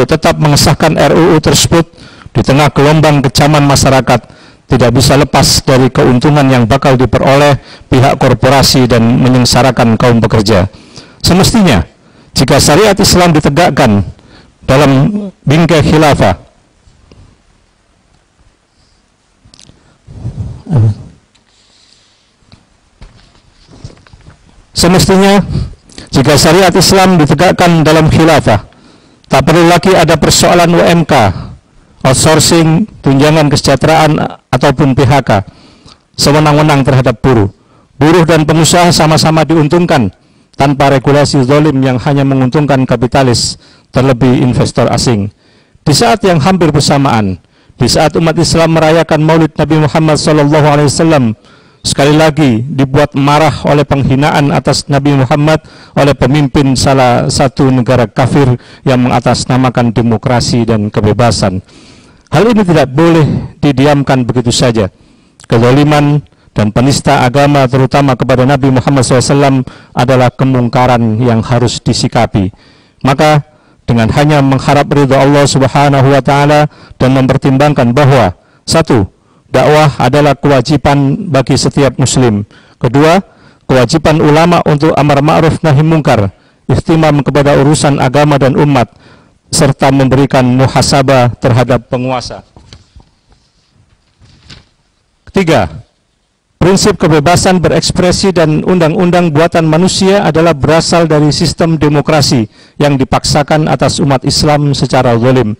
untuk tetap mengesahkan RUU tersebut di tengah gelombang kecaman masyarakat tidak bisa lepas dari keuntungan yang bakal diperoleh pihak korporasi dan menyengsarakan kaum pekerja. Semestinya, jika syariat Islam ditegakkan dalam bingkai khilafah, tak perlu lagi ada persoalan UMK, outsourcing, tunjangan kesejahteraan, ataupun PHK, sewenang-wenang terhadap buruh. Buruh dan pengusaha sama-sama diuntungkan tanpa regulasi zalim yang hanya menguntungkan kapitalis, terlebih investor asing. Di saat yang hampir bersamaan, di saat umat Islam merayakan Maulid Nabi Muhammad SAW, sekali lagi dibuat marah oleh penghinaan atas Nabi Muhammad oleh pemimpin salah satu negara kafir yang mengatasnamakan demokrasi dan kebebasan. Hal ini tidak boleh didiamkan begitu saja. Kezaliman dan penista agama terutama kepada Nabi Muhammad SAW adalah kemungkaran yang harus disikapi. Maka dengan hanya mengharap ridha Allah Subhanahu wa Ta'ala dan mempertimbangkan bahwa satu, dakwah adalah kewajiban bagi setiap muslim. Kedua, kewajiban ulama untuk amar ma'ruf nahi mungkar, ihtimam kepada urusan agama dan umat, serta memberikan muhasabah terhadap penguasa. Ketiga, prinsip kebebasan berekspresi dan undang-undang buatan manusia adalah berasal dari sistem demokrasi yang dipaksakan atas umat Islam secara zalim.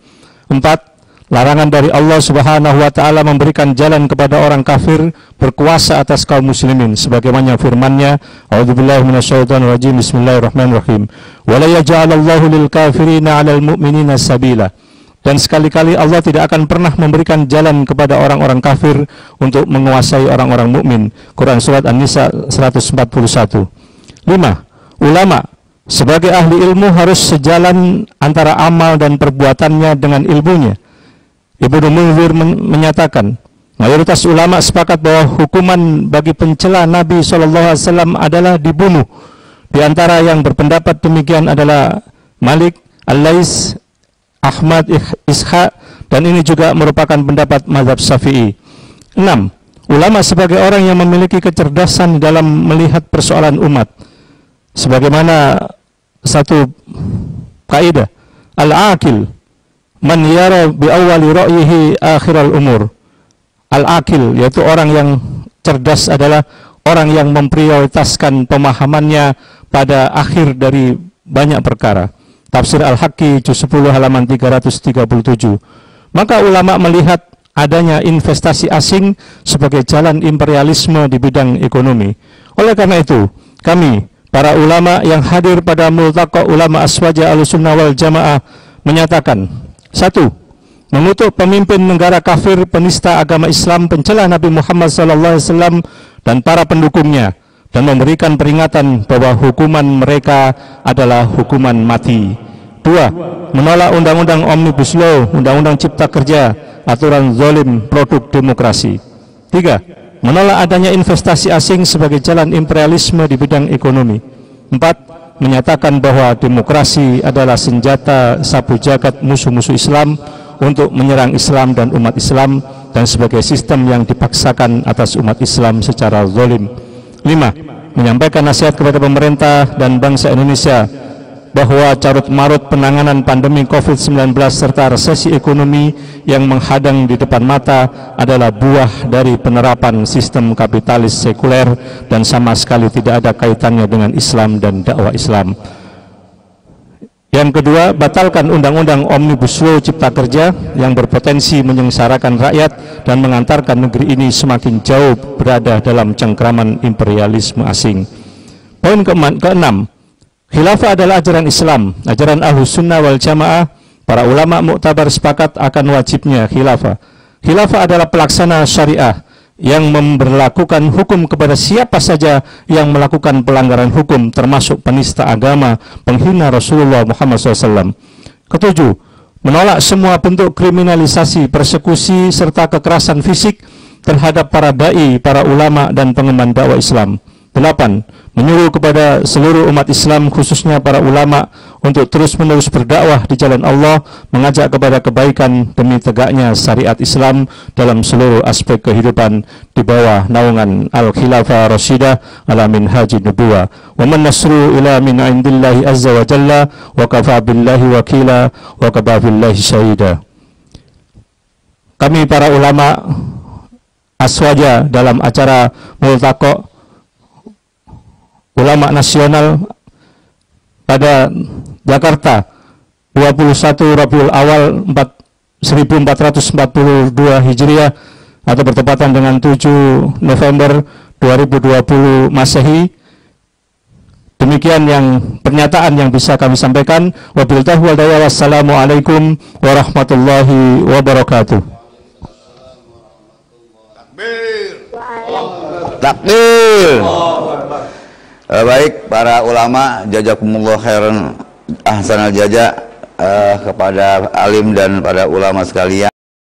Empat, larangan dari Allah Subhanahu wa Ta'ala memberikan jalan kepada orang kafir berkuasa atas kaum muslimin sebagaimana firman-Nya, A'udzubillahi minasyaitonir rajim, bismillahirrahmanirrahim. Wa la yaj'alallahu lil kafirina 'alal mu'minina sabila. Dan sekali-kali Allah tidak akan pernah memberikan jalan kepada orang-orang kafir untuk menguasai orang-orang mukmin. Quran surat An-Nisa 141. 5. Ulama sebagai ahli ilmu harus sejalan antara amal dan perbuatannya dengan ilmunya. Ibnu Munzir menyatakan, mayoritas ulama sepakat bahwa hukuman bagi pencela Nabi SAW adalah dibunuh. Di antara yang berpendapat demikian adalah Malik, Al-Lais, Ahmad, Ishaq, dan ini juga merupakan pendapat mazhab Syafi'i. 6. Ulama sebagai orang yang memiliki kecerdasan dalam melihat persoalan umat. Sebagaimana satu kaidah, al-aqil man yara bi awwali ra'yihi akhiral umur. Al-aqil, yaitu orang yang cerdas, adalah orang yang memprioritaskan pemahamannya pada akhir dari banyak perkara. Tafsir Al-Haqqi juz 10 halaman 337. Maka ulama melihat adanya investasi asing sebagai jalan imperialisme di bidang ekonomi. Oleh karena itu, kami para ulama yang hadir pada Multaqa Ulama Aswaja Ahlussunnah wal Jamaah menyatakan, 1. Mengutuk pemimpin negara kafir penista agama Islam pencela Nabi Muhammad SAW dan para pendukungnya, dan memberikan peringatan bahwa hukuman mereka adalah hukuman mati. 2. Menolak undang-undang Omnibus Law, undang-undang Cipta Kerja, aturan zalim produk demokrasi. 3. Menolak adanya investasi asing sebagai jalan imperialisme di bidang ekonomi. 4. Menyatakan bahwa demokrasi adalah senjata sapu jagat musuh-musuh Islam untuk menyerang Islam dan umat Islam, dan sebagai sistem yang dipaksakan atas umat Islam secara zalim. 5. Menyampaikan nasihat kepada pemerintah dan bangsa Indonesia bahwa carut-marut penanganan pandemi COVID-19 serta resesi ekonomi yang menghadang di depan mata adalah buah dari penerapan sistem kapitalis sekuler dan sama sekali tidak ada kaitannya dengan Islam dan dakwah Islam. Yang kedua, batalkan undang-undang Omnibus Law Cipta Kerja yang berpotensi menyengsarakan rakyat dan mengantarkan negeri ini semakin jauh berada dalam cengkraman imperialisme asing. Poin keenam, khilafah adalah ajaran Islam, ajaran Ahlussunnah wal Jamaah. Para ulama muktabar sepakat akan wajibnya khilafah. Khilafah adalah pelaksana syariah yang memberlakukan hukum kepada siapa saja yang melakukan pelanggaran hukum, termasuk penista agama, penghina Rasulullah Muhammad SAW. Ketujuh, menolak semua bentuk kriminalisasi, persekusi, serta kekerasan fisik terhadap para da'i, para ulama, dan pengemban dakwah Islam. 8. menyuruh kepada seluruh umat Islam khususnya para ulama untuk terus-menerus berdakwah di jalan Allah, mengajak kepada kebaikan demi tegaknya syariat Islam dalam seluruh aspek kehidupan di bawah naungan Al-Khilafah Rasyidah ala minhaji nubuwah. Wa man nasru ila min indillahi azza wa jalla wa kafa billahi wakila wa kafa billahi syahida. Kami para ulama aswaja dalam acara Multaqo Ulama Nasional pada Jakarta 21 Rabiul Awal 1442 Hijriah atau bertepatan dengan 7 November 2020 Masehi. Demikian yang pernyataan yang bisa kami sampaikan. Wabillahi wal hidayah. Wassalamualaikum warahmatullahi wabarakatuh. Takbir. Baik para ulama, jazakumullah khairan ahsanal jaza kepada alim dan pada ulama sekalian.